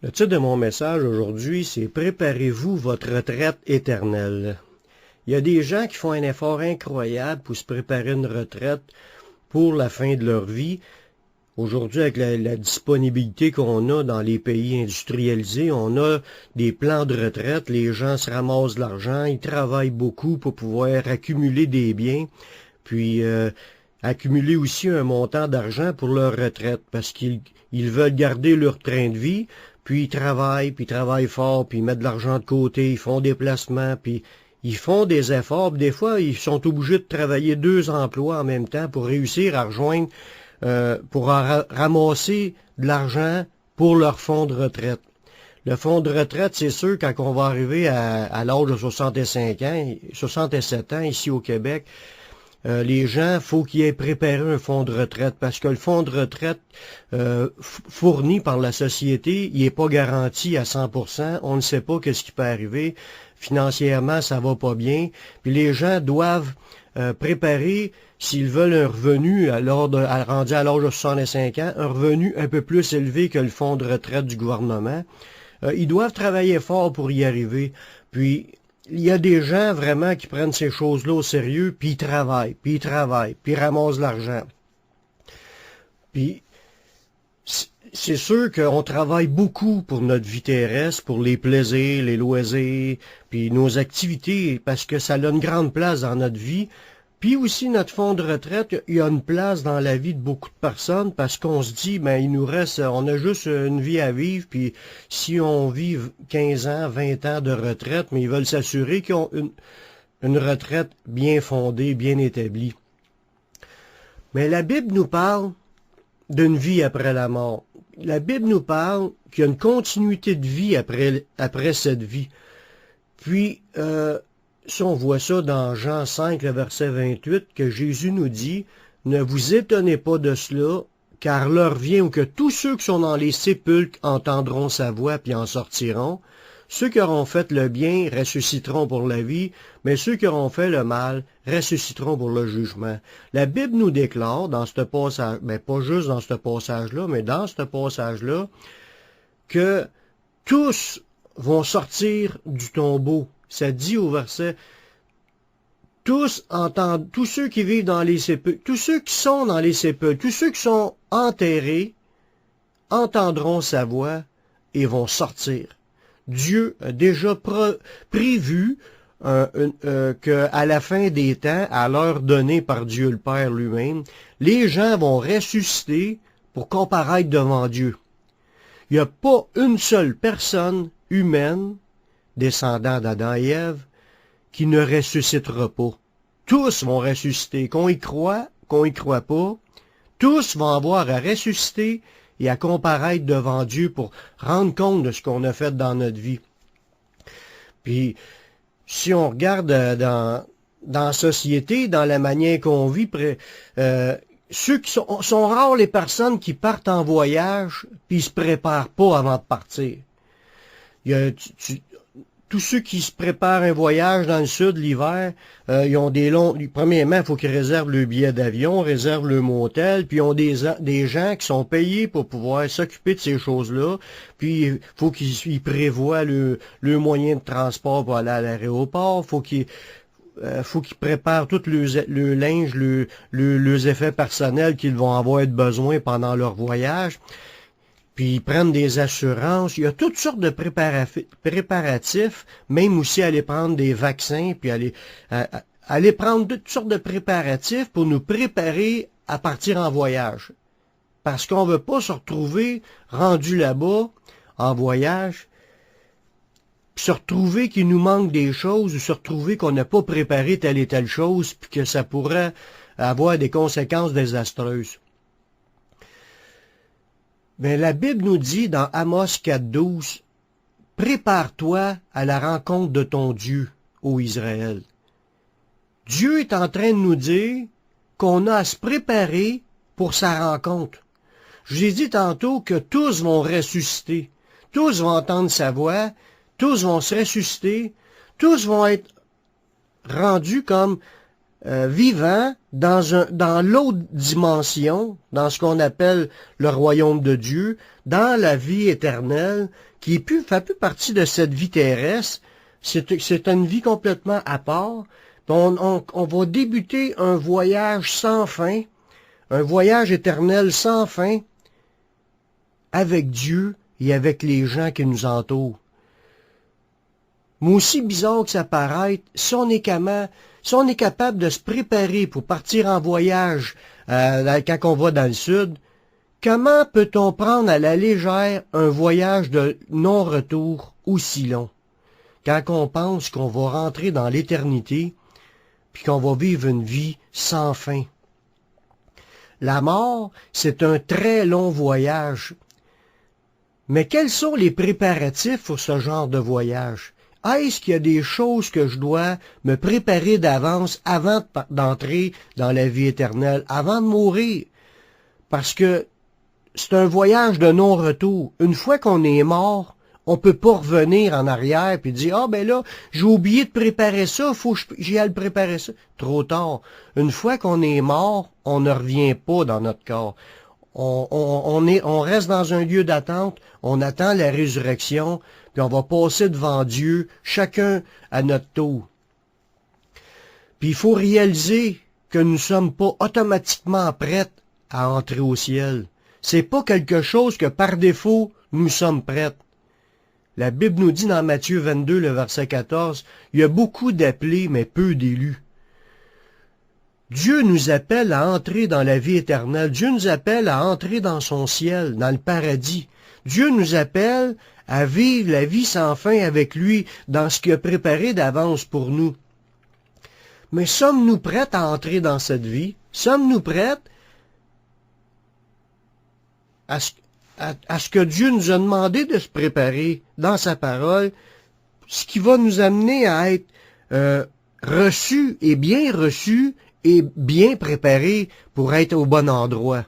Le titre de mon message aujourd'hui, c'est « Préparez-vous votre retraite éternelle ». Il y a des gens qui font un effort incroyable pour se préparer une retraite pour la fin de leur vie. Aujourd'hui, avec la disponibilité qu'on a dans les pays industrialisés, on a des plans de retraite, les gens se ramassent de l'argent, ils travaillent beaucoup pour pouvoir accumuler des biens, puis accumuler aussi un montant d'argent pour leur retraite, parce qu'ils veulent garder leur train de vie, puis ils travaillent fort, puis ils mettent de l'argent de côté, ils font des placements, puis ils font des efforts, puis des fois, ils sont obligés de travailler 2 emplois en même temps pour réussir à rejoindre pour ramasser de l'argent pour leur fonds de retraite. Le fonds de retraite, c'est sûr, quand on va arriver à l'âge de 65 ans, 67 ans ici au Québec, les gens, faut qu'ils aient préparé un fonds de retraite, parce que le fonds de retraite fourni par la société, il n'est pas garanti à 100%. On ne sait pas qu'est-ce qui peut arriver. Financièrement, ça va pas bien. Puis les gens doivent préparer, s'ils veulent un revenu rendu à l'âge de 65 ans, un revenu un peu plus élevé que le fonds de retraite du gouvernement. Ils doivent travailler fort pour y arriver. Puis, il y a des gens vraiment qui prennent ces choses-là au sérieux, puis ils travaillent, puis ils ramassent de l'argent. Puis, c'est sûr qu'on travaille beaucoup pour notre vie terrestre, pour les plaisirs, les loisirs, puis nos activités, parce que ça a une grande place dans notre vie. Puis aussi, notre fonds de retraite, il y a une place dans la vie de beaucoup de personnes, parce qu'on se dit, ben il nous reste, on a juste une vie à vivre, puis si on vit 15 ans, 20 ans de retraite, mais ils veulent s'assurer qu'ils ont une retraite bien fondée, bien établie. Mais la Bible nous parle d'une vie après la mort. La Bible nous parle qu'il y a une continuité de vie après cette vie. Puis, si on voit ça dans Jean 5, le verset 28, que Jésus nous dit, « Ne vous étonnez pas de cela, car l'heure vient où que tous ceux qui sont dans les sépulcres entendront sa voix puis en sortiront. Ceux qui auront fait le bien ressusciteront pour la vie, mais ceux qui auront fait le mal ressusciteront pour le jugement. » La Bible nous déclare dans ce passage, mais pas juste dans ce passage-là, mais dans ce passage-là, que tous vont sortir du tombeau. Ça dit au verset, tous ceux qui vivent dans les sépulcres, tous ceux qui sont dans les sépulcres, tous ceux qui sont enterrés, entendront sa voix et vont sortir. Dieu a déjà prévu qu'à la fin des temps, à l'heure donnée par Dieu le Père lui-même, les gens vont ressusciter pour comparaître devant Dieu. Il n'y a pas une seule personne humaine, descendant d'Adam et Ève, qui ne ressuscitera pas. Tous vont ressusciter, qu'on y croit pas, tous vont avoir à ressusciter et à comparaître devant Dieu pour rendre compte de ce qu'on a fait dans notre vie. Puis, si on regarde dans la société, dans la manière qu'on vit, ceux qui sont rares les personnes qui partent en voyage puis ils se préparent pas avant de partir. Il y a, tous ceux qui se préparent un voyage dans le sud l'hiver, ils ont des longs. Premièrement, il faut qu'ils réservent le billet d'avion, réservent le motel, puis ils ont des gens qui sont payés pour pouvoir s'occuper de ces choses-là. Puis il faut qu'ils prévoient le moyen de transport pour aller à l'aéroport. Faut qu'ils préparent tout le linge, les effets personnels qu'ils vont avoir besoin pendant leur voyage. Puis ils prennent des assurances. Il y a toutes sortes de préparatifs, même aussi aller prendre des vaccins, puis aller prendre toutes sortes de préparatifs pour nous préparer à partir en voyage. Parce qu'on ne veut pas se retrouver rendu là-bas, en voyage, puis se retrouver qu'il nous manque des choses, ou se retrouver qu'on n'a pas préparé telle et telle chose, puis que ça pourrait avoir des conséquences désastreuses. Mais la Bible nous dit dans Amos 4.12, « Prépare-toi à la rencontre de ton Dieu, ô Israël. » Dieu est en train de nous dire qu'on a à se préparer pour sa rencontre. Je vous ai dit tantôt que tous vont ressusciter, tous vont entendre sa voix, tous vont se ressusciter, tous vont être rendus comme vivant dans l'autre dimension, dans ce qu'on appelle le royaume de Dieu, dans la vie éternelle, qui fait plus partie de cette vie terrestre. C'est une vie complètement à part. On va débuter un voyage sans fin, un voyage éternel sans fin, avec Dieu et avec les gens qui nous entourent. Mais aussi bizarre que ça paraît, si on est capable de se préparer pour partir en voyage quand on va dans le sud, comment peut-on prendre à la légère un voyage de non-retour aussi long? Quand on pense qu'on va rentrer dans l'éternité, puis qu'on va vivre une vie sans fin. La mort, c'est un très long voyage. Mais quels sont les préparatifs pour ce genre de voyage? Est-ce qu'il y a des choses que je dois me préparer d'avance avant d'entrer dans la vie éternelle, avant de mourir? Parce que c'est un voyage de non-retour. Une fois qu'on est mort, on peut pas revenir en arrière puis dire, ah ben là, j'ai oublié de préparer ça, faut que j'y aille préparer ça. Trop tard. Une fois qu'on est mort, on ne revient pas dans notre corps. On reste dans un lieu d'attente, on attend la résurrection, puis on va passer devant Dieu, chacun à notre tour. Puis il faut réaliser que nous ne sommes pas automatiquement prêts à entrer au ciel. C'est pas quelque chose que par défaut, nous sommes prêts. La Bible nous dit dans Matthieu 22, le verset 14, il y a beaucoup d'appelés, mais peu d'élus. Dieu nous appelle à entrer dans la vie éternelle. Dieu nous appelle à entrer dans son ciel, dans le paradis. Dieu nous appelle à vivre la vie sans fin avec lui, dans ce qu'il a préparé d'avance pour nous. Mais sommes-nous prêts à entrer dans cette vie? Sommes-nous prêts à ce que Dieu nous a demandé de se préparer dans sa parole, ce qui va nous amener à être reçus et bien préparés pour être au bon endroit?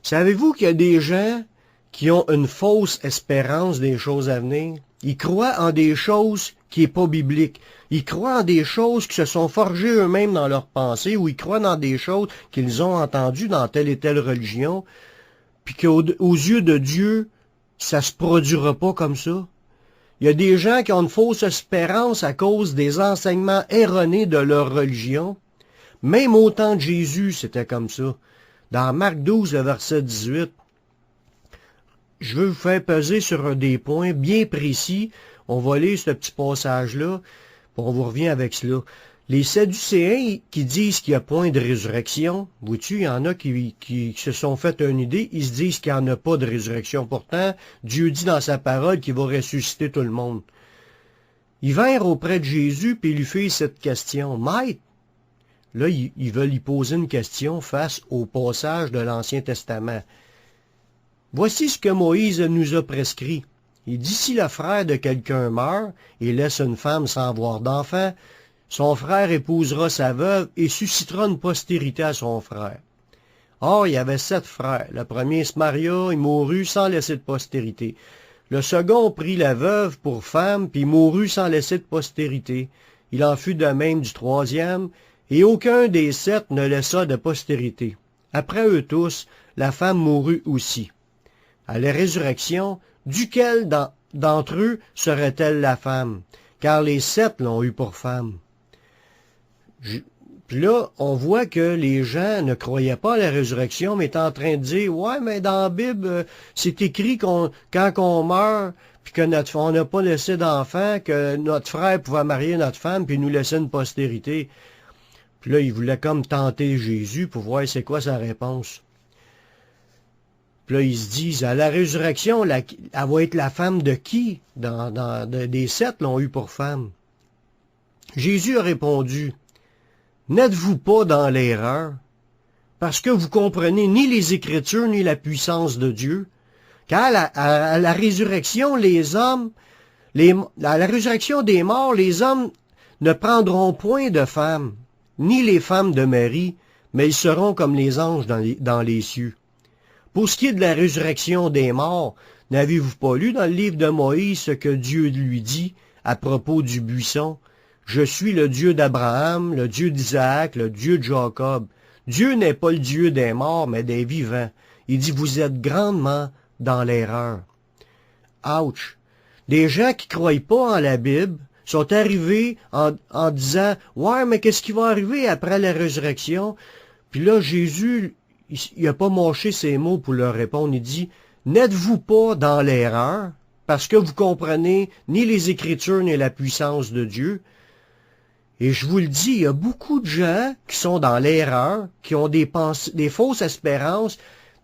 Savez-vous qu'il y a des gens qui ont une fausse espérance des choses à venir? Ils croient en des choses qui n'est pas biblique. Ils croient en des choses qui se sont forgées eux-mêmes dans leur pensée, ou ils croient dans des choses qu'ils ont entendues dans telle et telle religion, puis qu'aux yeux de Dieu, ça se produira pas comme ça. Il y a des gens qui ont une fausse espérance à cause des enseignements erronés de leur religion. Même au temps de Jésus, c'était comme ça. Dans Marc 12, le verset 18, je veux vous faire peser sur des points bien précis. On va lire ce petit passage-là, puis on vous revient avec cela. Les Sadducéens qui disent qu'il n'y a point de résurrection, vois-tu, il y en a qui se sont fait une idée, ils se disent qu'il n'y en a pas de résurrection. Pourtant, Dieu dit dans sa parole qu'il va ressusciter tout le monde. Ils vinrent auprès de Jésus puis ils lui firent cette question. Maître, là, ils veulent lui poser une question face au passage de l'Ancien Testament. Voici ce que Moïse nous a prescrit. Il dit, si le frère de quelqu'un meurt et laisse une femme sans avoir d'enfant, son frère épousera sa veuve et suscitera une postérité à son frère. Or, il y avait 7 frères. Le premier se maria, il mourut sans laisser de postérité. Le second prit la veuve pour femme, puis mourut sans laisser de postérité. Il en fut de même du troisième, et aucun des 7 ne laissa de postérité. Après eux tous, la femme mourut aussi. À la résurrection, duquel d'entre eux serait-elle la femme? Car les 7 l'ont eue pour femme. Puis là, on voit que les gens ne croyaient pas à la résurrection, mais étaient en train de dire, ouais, mais dans la Bible, c'est écrit quand on meurt, puis que on n'a pas laissé d'enfant, que notre frère pouvait marier notre femme, puis nous laisser une postérité. Puis là, ils voulaient comme tenter Jésus pour voir c'est quoi sa réponse. Puis là, ils se disent, à la résurrection, elle va être la femme de qui? Des 7 l'ont eu pour femme. Jésus a répondu, n'êtes-vous pas dans l'erreur, parce que vous comprenez ni les Écritures ni la puissance de Dieu? Car à la résurrection, à la résurrection des morts, les hommes ne prendront point de femmes, ni les femmes de Marie, mais ils seront comme les anges dans les cieux. Pour ce qui est de la résurrection des morts, n'avez-vous pas lu dans le livre de Moïse ce que Dieu lui dit à propos du buisson? Je suis le Dieu d'Abraham, le Dieu d'Isaac, le Dieu de Jacob. Dieu n'est pas le Dieu des morts, mais des vivants. Il dit, vous êtes grandement dans l'erreur. Ouch! Des gens qui ne croient pas en la Bible sont arrivés en disant, ouais, mais qu'est-ce qui va arriver après la résurrection? Puis là, Jésus, il n'a pas mâché ses mots pour leur répondre. Il dit, n'êtes-vous pas dans l'erreur, parce que vous comprenez ni les Écritures ni la puissance de Dieu? Et je vous le dis, il y a beaucoup de gens qui sont dans l'erreur, qui ont des fausses espérances,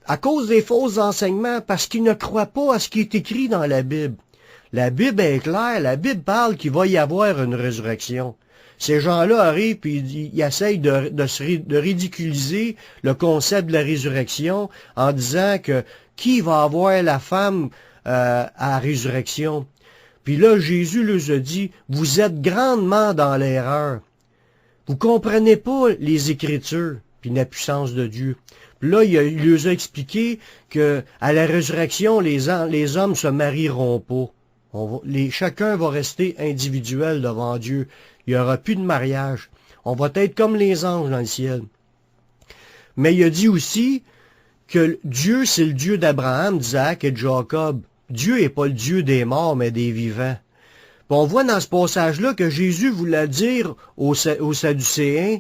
à cause des faux enseignements, parce qu'ils ne croient pas à ce qui est écrit dans la Bible. La Bible est claire, la Bible parle qu'il va y avoir une résurrection. Ces gens-là arrivent et ils essayent de ridiculiser le concept de la résurrection en disant que qui va avoir la femme à la résurrection. Puis là, Jésus leur a dit, vous êtes grandement dans l'erreur. Vous comprenez pas les Écritures puis la puissance de Dieu. Puis là, il leur a expliqué que à la résurrection, les hommes se marieront pas. Chacun va rester individuel devant Dieu. Il n'y aura plus de mariage. On va être comme les anges dans le ciel. Mais il a dit aussi que Dieu, c'est le Dieu d'Abraham, d'Isaac et de Jacob. Dieu n'est pas le Dieu des morts, mais des vivants. Puis on voit dans ce passage-là que Jésus voulait dire aux Sadducéens,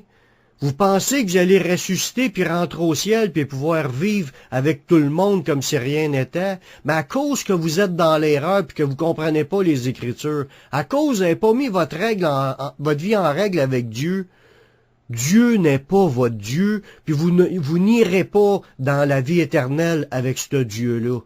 vous pensez que vous allez ressusciter puis rentrer au ciel puis pouvoir vivre avec tout le monde comme si rien n'était, mais à cause que vous êtes dans l'erreur puis que vous comprenez pas les Écritures, à cause que vous n'avez pas mis votre vie en règle avec Dieu, Dieu n'est pas votre Dieu, puis vous n'irez pas dans la vie éternelle avec ce Dieu-là.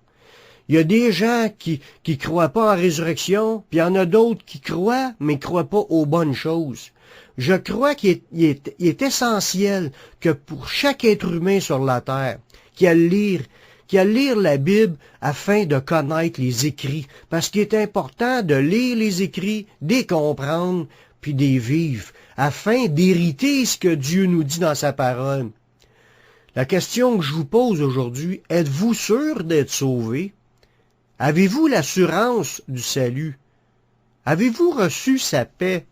Il y a des gens qui croient pas en résurrection, puis il y en a d'autres qui croient, mais qui croient pas aux bonnes choses. Je crois qu'il est essentiel que pour chaque être humain sur la terre, qu'il a lire la Bible afin de connaître les écrits, parce qu'il est important de lire les écrits, d'y comprendre, puis d'y vivre, afin d'hériter ce que Dieu nous dit dans sa parole. La question que je vous pose aujourd'hui, êtes-vous sûr d'être sauvé? Avez-vous l'assurance du salut? Avez-vous reçu sa paix?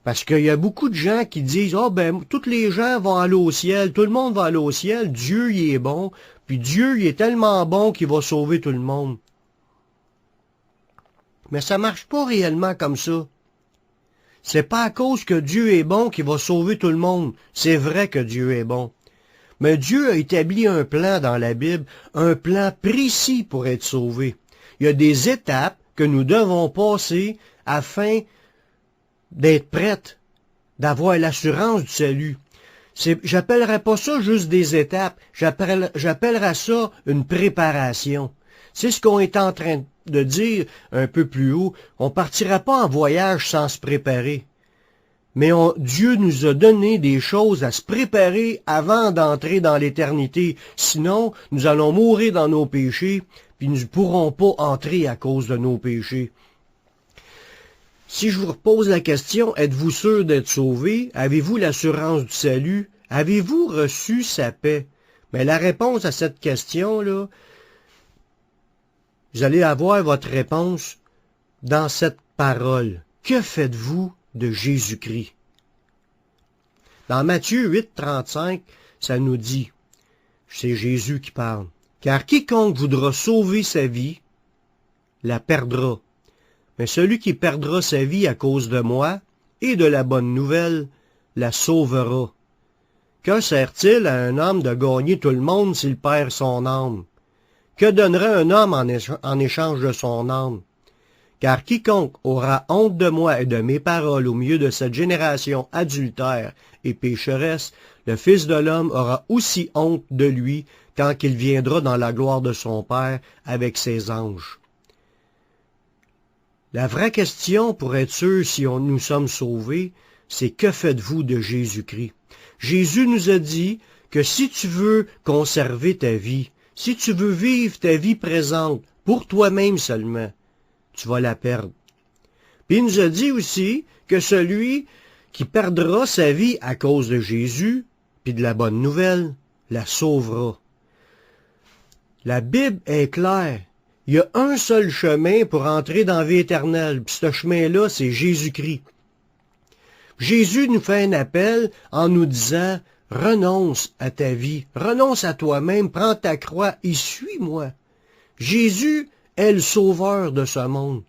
Parce qu'il y a beaucoup de gens qui disent, tous les gens vont aller au ciel, tout le monde va aller au ciel, Dieu il est bon, puis Dieu il est tellement bon qu'il va sauver tout le monde. Mais ça marche pas réellement comme ça. C'est pas à cause que Dieu est bon qu'il va sauver tout le monde. C'est vrai que Dieu est bon. Mais Dieu a établi un plan dans la Bible, un plan précis pour être sauvé. Il y a des étapes que nous devons passer afin d'être prêtes, d'avoir l'assurance du salut. J'appellerais pas ça juste des étapes, j'appellerais ça une préparation. C'est ce qu'on est en train de dire un peu plus haut. On partira pas en voyage sans se préparer. Mais Dieu nous a donné des choses à se préparer avant d'entrer dans l'éternité. Sinon, nous allons mourir dans nos péchés, puis nous ne pourrons pas entrer à cause de nos péchés. Si je vous repose la question, êtes-vous sûr d'être sauvé? Avez-vous l'assurance du salut? Avez-vous reçu sa paix? Mais la réponse à cette question-là, vous allez avoir votre réponse dans cette parole. Que faites-vous de Jésus-Christ? Dans Matthieu 8, 35, ça nous dit, c'est Jésus qui parle, « Car quiconque voudra sauver sa vie, la perdra. Mais celui qui perdra sa vie à cause de moi et de la bonne nouvelle, la sauvera. Que sert-il à un homme de gagner tout le monde s'il perd son âme? Que donnerait un homme en échange de son âme? Car quiconque aura honte de moi et de mes paroles au milieu de cette génération adultère et pécheresse, le Fils de l'homme aura aussi honte de lui quand il viendra dans la gloire de son Père avec ses anges. » La vraie question pour être sûr si nous sommes sauvés, c'est que faites-vous de Jésus-Christ? Jésus nous a dit que si tu veux conserver ta vie, si tu veux vivre ta vie présente pour toi-même seulement, tu vas la perdre. Puis il nous a dit aussi que celui qui perdra sa vie à cause de Jésus, puis de la bonne nouvelle, la sauvera. La Bible est claire. Il y a un seul chemin pour entrer dans la vie éternelle, puis ce chemin-là, c'est Jésus-Christ. Jésus nous fait un appel en nous disant, renonce à ta vie, renonce à toi-même, prends ta croix et suis-moi. Jésus est le sauveur de ce monde.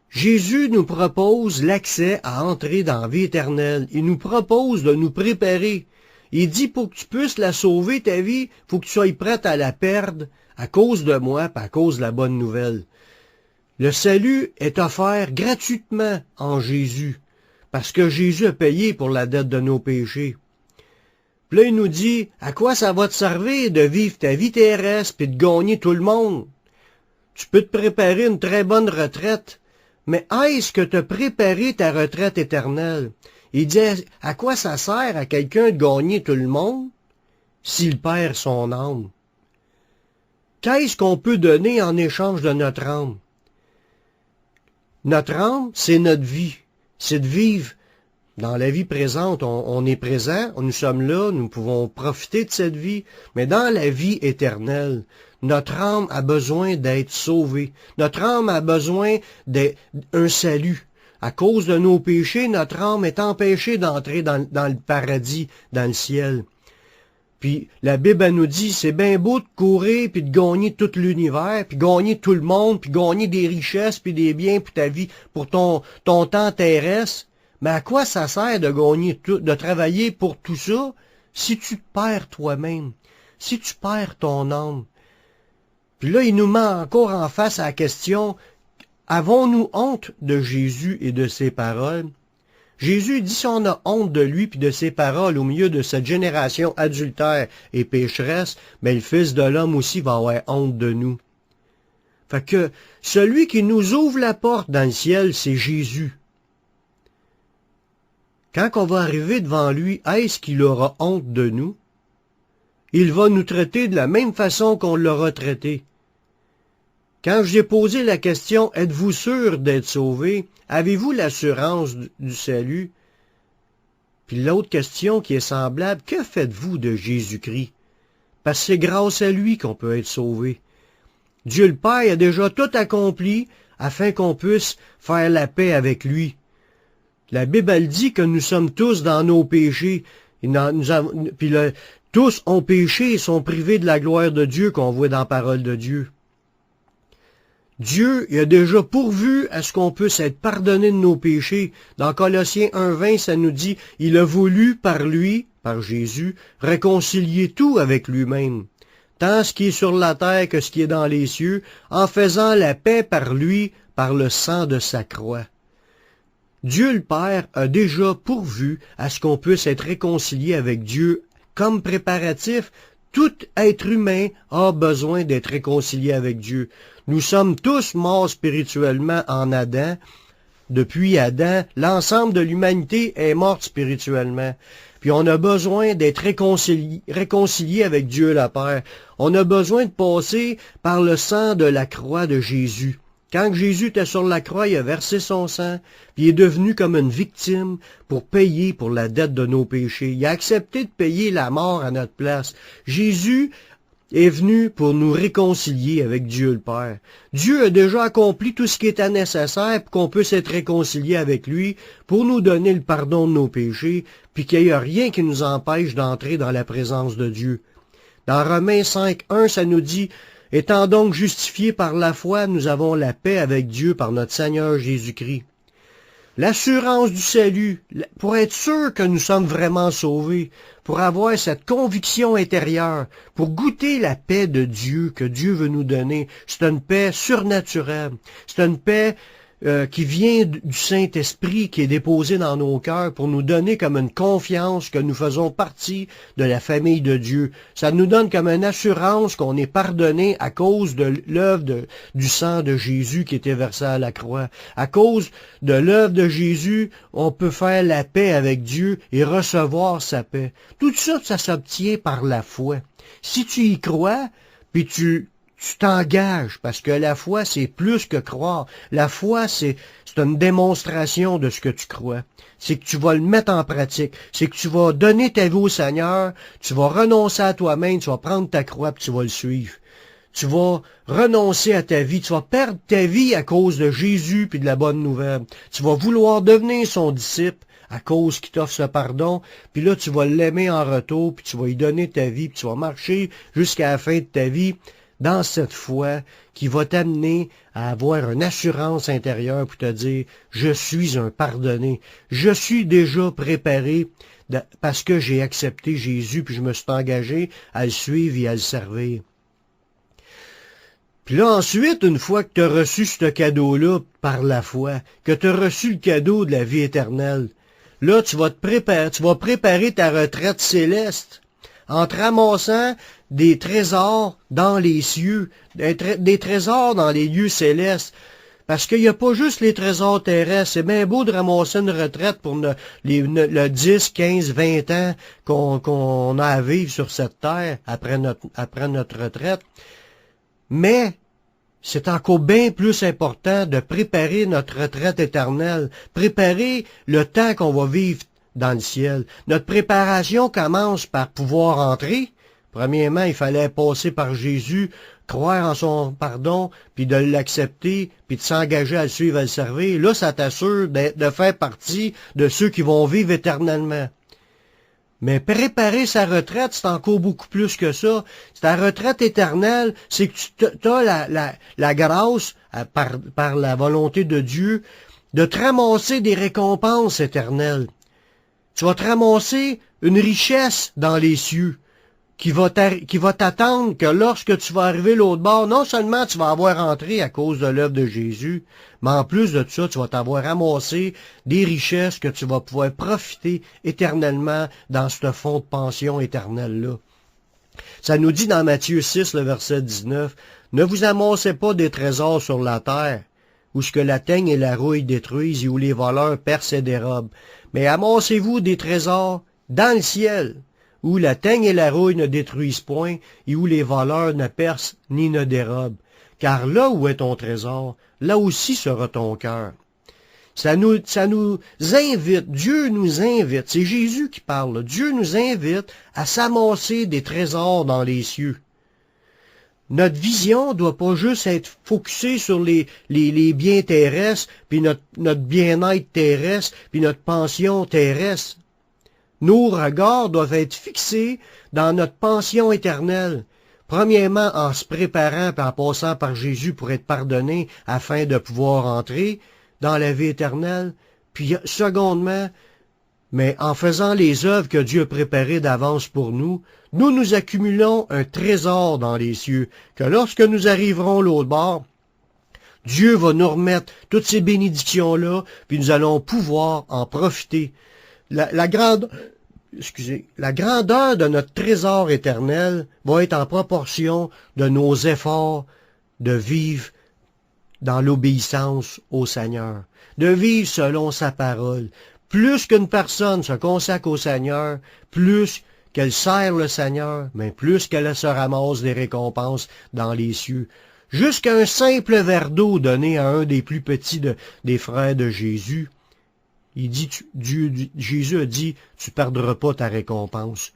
Jésus nous propose l'accès à entrer dans la vie éternelle. Il nous propose de nous préparer. Il dit, pour que tu puisses la sauver, ta vie, faut que tu sois prête à la perdre à cause de moi, pas à cause de la bonne nouvelle. Le salut est offert gratuitement en Jésus, parce que Jésus a payé pour la dette de nos péchés. Puis là, il nous dit, à quoi ça va te servir de vivre ta vie terrestre puis de gagner tout le monde? Tu peux te préparer une très bonne retraite, mais est-ce que t'as préparé ta retraite éternelle? Il dit, à quoi ça sert à quelqu'un de gagner tout le monde s'il perd son âme? Qu'est-ce qu'on peut donner en échange de notre âme? Notre âme, c'est notre vie. C'est de vivre dans la vie présente. On est présent, nous sommes là, nous pouvons profiter de cette vie, mais dans la vie éternelle, notre âme a besoin d'être sauvée. Notre âme a besoin d'un salut. À cause de nos péchés, notre âme est empêchée d'entrer dans le paradis, dans le ciel. Puis la Bible elle nous dit, c'est bien beau de courir, puis de gagner tout l'univers, puis gagner tout le monde, puis gagner des richesses, puis des biens pour ta vie, pour ton temps terrestre. Mais à quoi ça sert de gagner tout, de travailler pour tout ça, si tu te perds toi-même, si tu perds ton âme? Puis là, il nous met encore en face à la question, avons-nous honte de Jésus et de ses paroles? Jésus dit si on a honte de lui puis de ses paroles au milieu de cette génération adultère et pécheresse, mais le Fils de l'homme aussi va avoir honte de nous. Fait que celui qui nous ouvre la porte dans le ciel, c'est Jésus. Quand on va arriver devant lui, est-ce qu'il aura honte de nous? Il va nous traiter de la même façon qu'on l'aura traité. Quand j'ai posé la question, êtes-vous sûr d'être sauvé? Avez-vous l'assurance du salut? Puis l'autre question qui est semblable, que faites-vous de Jésus-Christ? Parce que c'est grâce à lui qu'on peut être sauvé. Dieu le Père a déjà tout accompli afin qu'on puisse faire la paix avec lui. La Bible elle dit que nous sommes tous dans nos péchés. Tous ont péché et sont privés de la gloire de Dieu qu'on voit dans la parole de Dieu. Dieu il a déjà pourvu à ce qu'on puisse être pardonné de nos péchés. Dans Colossiens 1,20, ça nous dit, il a voulu par lui, par Jésus, réconcilier tout avec lui-même, tant ce qui est sur la terre que ce qui est dans les cieux, en faisant la paix par lui, par le sang de sa croix. Dieu le Père a déjà pourvu à ce qu'on puisse être réconcilié avec Dieu comme préparatif. Tout être humain a besoin d'être réconcilié avec Dieu. Nous sommes tous morts spirituellement en Adam. Depuis Adam, l'ensemble de l'humanité est morte spirituellement. Puis on a besoin d'être réconcilié avec Dieu le Père. On a besoin de passer par le sang de la croix de Jésus. Quand Jésus était sur la croix, il a versé son sang, puis il est devenu comme une victime pour payer pour la dette de nos péchés. Il a accepté de payer la mort à notre place. Jésus est venu pour nous réconcilier avec Dieu le Père. Dieu a déjà accompli tout ce qui était nécessaire pour qu'on puisse être réconcilié avec lui, pour nous donner le pardon de nos péchés, puis qu'il n'y a rien qui nous empêche d'entrer dans la présence de Dieu. Dans Romains 5,1, ça nous dit « Étant donc justifiés par la foi, nous avons la paix avec Dieu par notre Seigneur Jésus-Christ. » L'assurance du salut, pour être sûr que nous sommes vraiment sauvés, pour avoir cette conviction intérieure, pour goûter la paix de Dieu que Dieu veut nous donner. C'est une paix surnaturelle. C'est une paix qui vient du Saint-Esprit qui est déposé dans nos cœurs pour nous donner comme une confiance que nous faisons partie de la famille de Dieu. Ça nous donne comme une assurance qu'on est pardonné à cause de l'œuvre du sang de Jésus qui était versé à la croix. À cause de l'œuvre de Jésus, on peut faire la paix avec Dieu et recevoir sa paix. Tout ça, ça s'obtient par la foi. Si tu y crois, puis tu t'engages, parce que la foi, c'est plus que croire. La foi, c'est une démonstration de ce que tu crois. C'est que tu vas le mettre en pratique. C'est que tu vas donner ta vie au Seigneur, tu vas renoncer à toi-même, tu vas prendre ta croix, puis tu vas le suivre. tu vas renoncer à ta vie, tu vas perdre ta vie à cause de Jésus puis de la bonne nouvelle. Tu vas vouloir devenir son disciple à cause qu'il t'offre ce pardon, puis là, tu vas l'aimer en retour, puis tu vas lui donner ta vie, puis tu vas marcher jusqu'à la fin de ta vie dans cette foi qui va t'amener à avoir une assurance intérieure pour te dire « Je suis un pardonné, je suis déjà préparé parce que j'ai accepté Jésus, puis je me suis engagé à le suivre et à le servir. » Puis là, ensuite, une fois que tu as reçu ce cadeau-là par la foi, que tu as reçu le cadeau de la vie éternelle, là, tu vas préparer ta retraite céleste en te ramassant des trésors dans les cieux, des trésors dans les lieux célestes. Parce qu'il n'y a pas juste les trésors terrestres. C'est bien beau de ramasser une retraite pour le 10, 15, 20 ans qu'on a à vivre sur cette terre après notre retraite. Mais c'est encore bien plus important de préparer notre retraite éternelle, préparer le temps qu'on va vivre dans le ciel. Notre préparation commence par pouvoir entrer. Premièrement, il fallait passer par Jésus, croire en son pardon, puis de l'accepter, puis de s'engager à le suivre, à le servir. Là, ça t'assure de faire partie de ceux qui vont vivre éternellement. Mais préparer sa retraite, c'est encore beaucoup plus que ça. Ta retraite éternelle, c'est que tu as la grâce, par la volonté de Dieu, de te ramasser des récompenses éternelles. Tu vas te ramasser une richesse dans les cieux qui va t'attendre que lorsque tu vas arriver l'autre bord, non seulement tu vas avoir entré à cause de l'œuvre de Jésus, mais en plus de ça, tu vas t'avoir ramassé des richesses que tu vas pouvoir profiter éternellement dans ce fonds de pension éternel-là. Ça nous dit dans Matthieu 6, le verset 19, « Ne vous amassez pas des trésors sur la terre, où ce que la teigne et la rouille détruisent et où les voleurs percent et dérobent, mais amassez-vous des trésors dans le ciel, où la teigne et la rouille ne détruisent point, et où les voleurs ne percent ni ne dérobent. Car là où est ton trésor, là aussi sera ton cœur. » Ça nous invite, Dieu nous invite, c'est Jésus qui parle, là. Dieu nous invite à s'amasser des trésors dans les cieux. Notre vision doit pas juste être focusée sur les biens terrestres, puis notre bien-être terrestre, puis notre pension terrestre. Nos regards doivent être fixés dans notre pension éternelle. Premièrement, en se préparant et en passant par Jésus pour être pardonné afin de pouvoir entrer dans la vie éternelle. Puis, secondement, mais en faisant les œuvres que Dieu a préparées d'avance pour nous, nous accumulons un trésor dans les cieux, que lorsque nous arriverons l'autre bord, Dieu va nous remettre toutes ces bénédictions-là, puis nous allons pouvoir en profiter. La grandeur de notre trésor éternel va être en proportion de nos efforts de vivre dans l'obéissance au Seigneur, de vivre selon sa parole. Plus qu'une personne se consacre au Seigneur, plus qu'elle sert le Seigneur, mais plus qu'elle se ramasse des récompenses dans les cieux. Jusqu'à un simple verre d'eau donné à un des plus petits des frères de Jésus, Jésus a dit, tu perdras pas ta récompense.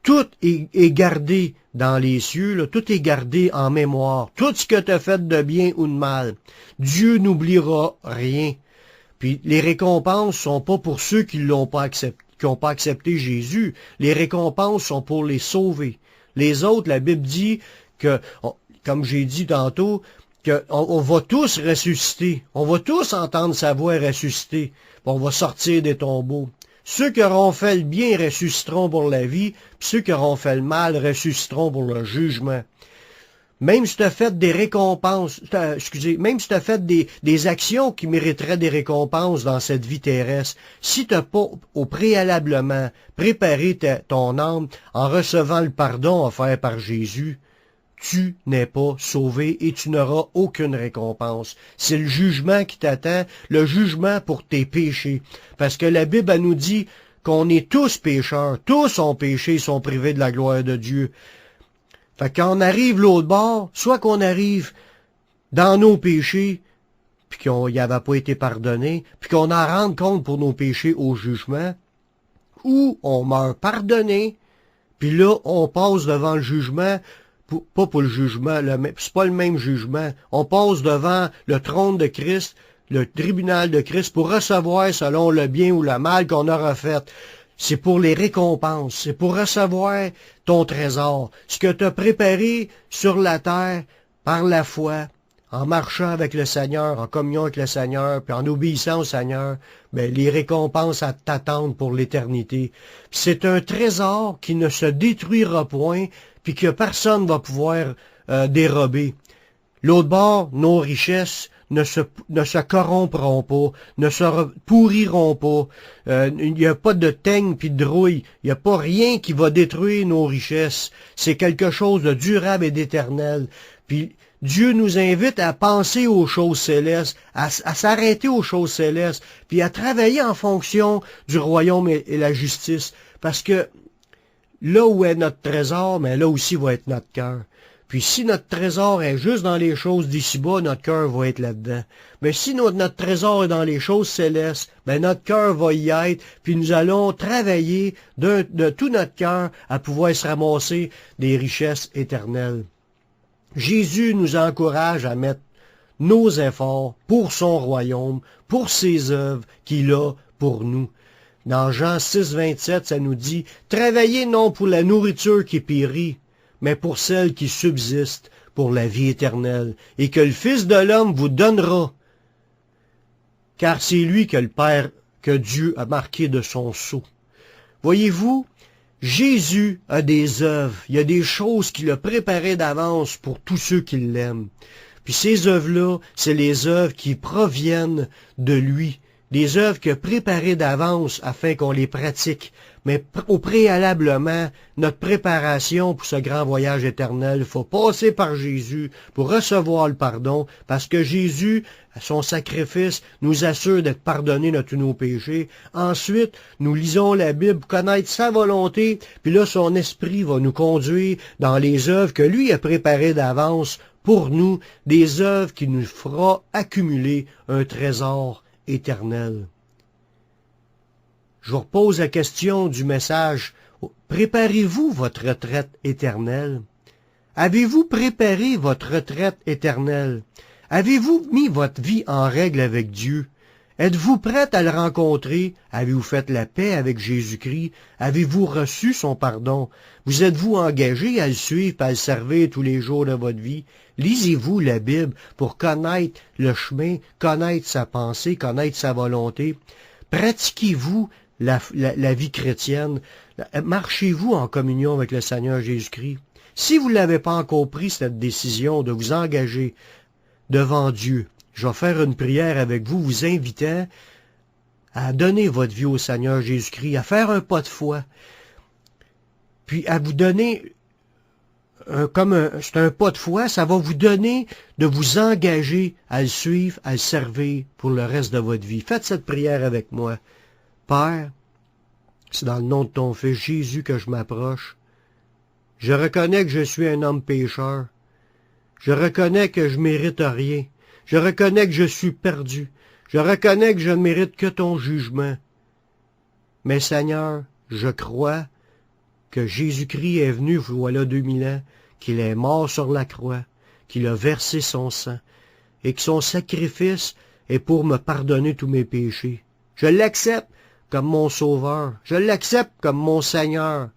Tout est gardé dans les cieux, là, tout est gardé en mémoire. Tout ce que tu as fait de bien ou de mal. Dieu n'oubliera rien. Puis les récompenses sont pas pour ceux qui n'ont pas accepté Jésus. Les récompenses sont pour les sauver. Les autres, la Bible dit que, comme j'ai dit tantôt, qu'on va tous ressusciter. On va tous entendre sa voix ressusciter. On va sortir des tombeaux. Ceux qui auront fait le bien ressusciteront pour la vie, puis ceux qui auront fait le mal ressusciteront pour le jugement. Même si tu as fait des récompenses, même si tu as fait des actions qui mériteraient des récompenses dans cette vie terrestre, si tu n'as pas au préalablement préparé ton âme en recevant le pardon offert par Jésus, tu n'es pas sauvé et tu n'auras aucune récompense. C'est le jugement qui t'attend, le jugement pour tes péchés. Parce que la Bible, elle nous dit qu'on est tous pécheurs, tous ont péché, sont privés de la gloire de Dieu. Fait que quand on arrive l'autre bord, soit qu'on arrive dans nos péchés, puis qu'on n'y avait pas été pardonné, puis qu'on en rende compte pour nos péchés au jugement, ou on meurt pardonné, puis là, on passe devant le jugement, pas pour le jugement, c'est pas le même jugement. On passe devant le trône de Christ, le tribunal de Christ, pour recevoir selon le bien ou le mal qu'on aura fait. C'est pour les récompenses, c'est pour recevoir ton trésor, ce que tu as préparé sur la terre par la foi, en marchant avec le Seigneur, en communion avec le Seigneur, puis en obéissant au Seigneur, ben, les récompenses t'attendent pour l'éternité. C'est un trésor qui ne se détruira point, puis que personne ne va pouvoir dérober. L'autre bord, nos richesses ne se corrompront pas, ne se pourriront pas. Il n'y a pas de teigne puis de rouille. Il n'y a pas rien qui va détruire nos richesses. C'est quelque chose de durable et d'éternel. Puis Dieu nous invite à penser aux choses célestes, à s'arrêter aux choses célestes, puis à travailler en fonction du royaume et la justice. Parce que là où est notre trésor, mais là aussi va être notre cœur. Puis si notre trésor est juste dans les choses d'ici-bas, notre cœur va être là-dedans. Mais si notre trésor est dans les choses célestes, ben notre cœur va y être, puis nous allons travailler de tout notre cœur à pouvoir se ramasser des richesses éternelles. Jésus nous encourage à mettre nos efforts pour son royaume, pour ses œuvres qu'il a pour nous. Dans Jean 6, 27, ça nous dit « Travaillez non pour la nourriture qui périt, mais pour celle qui subsiste, pour la vie éternelle, et que le Fils de l'homme vous donnera, car c'est lui que le Père, que Dieu a marqué de son sceau. » Voyez-vous, Jésus a des œuvres, il y a des choses qu'il a préparées d'avance pour tous ceux qui l'aiment. Puis ces œuvres-là, c'est les œuvres qui proviennent de lui, des œuvres qu'il a préparées d'avance afin qu'on les pratique. Mais au préalablement, notre préparation pour ce grand voyage éternel, il faut passer par Jésus pour recevoir le pardon, parce que Jésus, son sacrifice, nous assure d'être pardonnés de tous nos péchés. Ensuite, nous lisons la Bible pour connaître sa volonté, puis là, son esprit va nous conduire dans les œuvres que lui a préparées d'avance pour nous, des œuvres qui nous fera accumuler un trésor éternel. Je vous repose la question du message. Préparez-vous votre retraite éternelle? Avez-vous préparé votre retraite éternelle? Avez-vous mis votre vie en règle avec Dieu? Êtes-vous prête à le rencontrer? Avez-vous fait la paix avec Jésus-Christ? Avez-vous reçu son pardon? Vous êtes-vous engagé à le suivre et à le servir tous les jours de votre vie? Lisez-vous la Bible pour connaître le chemin, connaître sa pensée, connaître sa volonté? Pratiquez-vous la vie chrétienne? Marchez-vous en communion avec le Seigneur Jésus-Christ? Si vous ne l'avez pas encore pris, cette décision de vous engager devant Dieu, je vais faire une prière avec vous, vous invitant à donner votre vie au Seigneur Jésus-Christ, à faire un pas de foi, puis à vous donner, c'est un pas de foi, ça va vous donner de vous engager à le suivre, à le servir pour le reste de votre vie. Faites cette prière avec moi. Père, c'est dans le nom de ton Fils Jésus que je m'approche. Je reconnais que je suis un homme pécheur. Je reconnais que je mérite rien. Je reconnais que je suis perdu. Je reconnais que je ne mérite que ton jugement. Mais Seigneur, je crois que Jésus-Christ est venu, voilà 2000 ans, qu'il est mort sur la croix, qu'il a versé son sang, et que son sacrifice est pour me pardonner tous mes péchés. Je l'accepte comme mon sauveur. Je l'accepte comme mon Seigneur.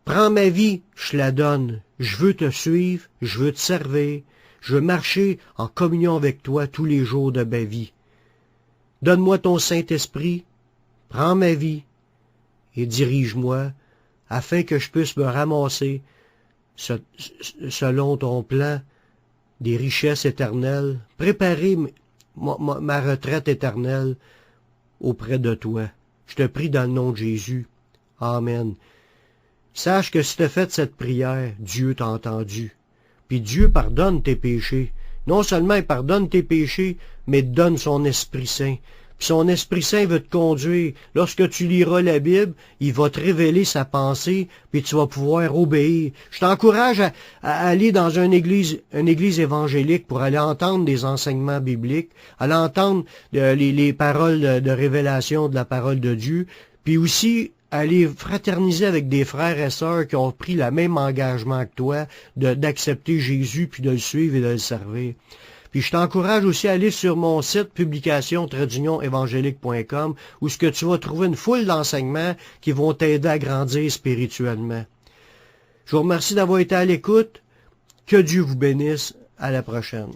Prends ma vie, je la donne. Je veux te suivre, je veux te servir. Je veux marcher en communion avec toi tous les jours de ma vie. Donne-moi ton Saint-Esprit, prends ma vie et dirige-moi afin que je puisse me ramasser selon ton plan des richesses éternelles, préparer ma retraite éternelle auprès de toi. Je te prie dans le nom de Jésus. Amen. Sache que si tu as fait cette prière, Dieu t'a entendu. Puis Dieu pardonne tes péchés. Non seulement il pardonne tes péchés, mais il donne son Esprit Saint. Puis son Esprit Saint veut te conduire. Lorsque tu liras la Bible, il va te révéler sa pensée, puis tu vas pouvoir obéir. Je t'encourage à aller dans une église évangélique pour aller entendre des enseignements bibliques, aller entendre les paroles de révélation de la parole de Dieu, puis aussi aller fraterniser avec des frères et sœurs qui ont pris le même engagement que toi d'accepter Jésus, puis de le suivre et de le servir. Puis je t'encourage aussi à aller sur mon site publication-évangélique.com où ce que tu vas trouver une foule d'enseignements qui vont t'aider à grandir spirituellement. Je vous remercie d'avoir été à l'écoute. Que Dieu vous bénisse. À la prochaine.